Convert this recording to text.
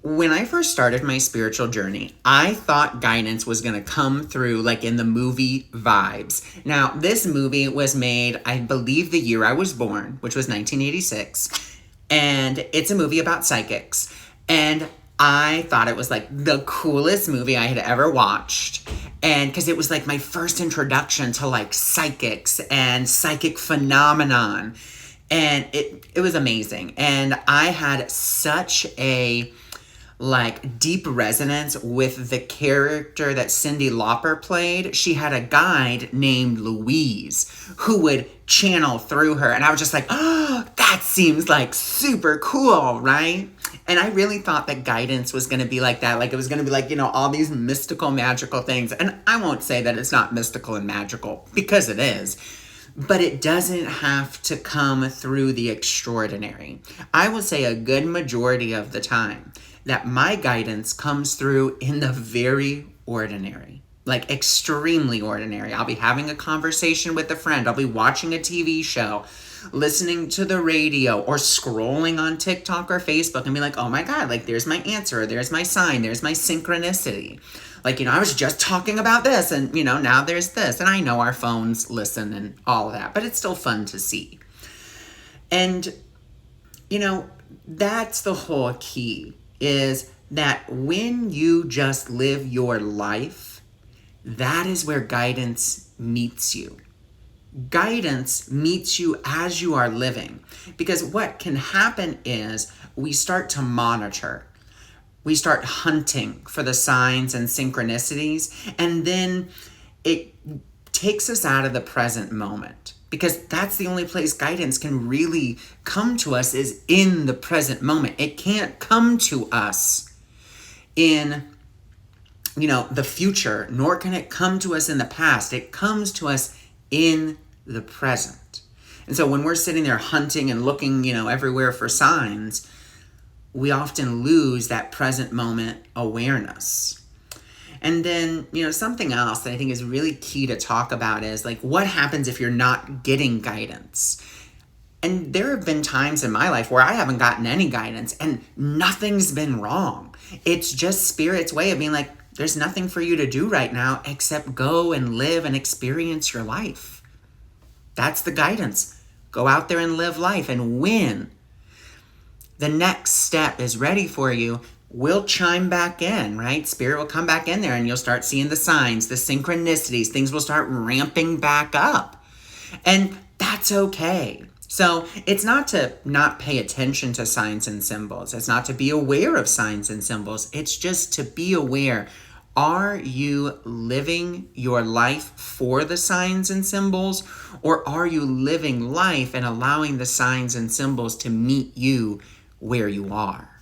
When I first started my spiritual journey, I thought guidance was going to come through like in the movie vibes. Now, this movie was made, I believe, the year I was born, which was 1986. And it's a movie about psychics. And I thought it was like the coolest movie I had ever watched. And because it was like my first introduction to like psychics and psychic phenomenon. And it was amazing. And I had such a like deep resonance with the character that Cyndi Lauper played. She had a guide named Louise who would channel through her. And I was just like, oh, that seems like super cool, right? And I really thought that guidance was going to be like that. Like it was going to be like, all these mystical, magical things. And I won't say that it's not mystical and magical because it is. But it doesn't have to come through the extraordinary. I will say a good majority of the time that my guidance comes through in the very ordinary, like extremely ordinary. I'll be having a conversation with a friend. I'll be watching a TV show, listening to the radio, or scrolling on TikTok or Facebook and be like, oh my God, like there's my answer, there's my sign, there's my synchronicity. Like, I was just talking about this and, now there's this. And I know our phones listen and all of that, but it's still fun to see. And, that's the whole key, is that when you just live your life, that is where guidance meets you. Guidance meets you as you are living. Because what can happen is we start to monitor. We start hunting for the signs and synchronicities, and then it takes us out of the present moment. Because that's the only place guidance can really come to us, is in the present moment. It can't come to us in, the future, nor can it come to us in the past. It comes to us in the present. And so when we're sitting there hunting and looking, everywhere for signs, we often lose that present moment awareness. And then, something else that I think is really key to talk about is like, what happens if you're not getting guidance? And there have been times in my life where I haven't gotten any guidance and nothing's been wrong. It's just Spirit's way of being like, there's nothing for you to do right now except go and live and experience your life. That's the guidance. Go out there and live life, and when the next step is ready for you, we'll chime back in, right? Spirit will come back in there and you'll start seeing the signs, the synchronicities, things will start ramping back up. And that's okay. So it's not to not pay attention to signs and symbols. It's not to be aware of signs and symbols. It's just to be aware. Are you living your life for the signs and symbols, or are you living life and allowing the signs and symbols to meet you where you are?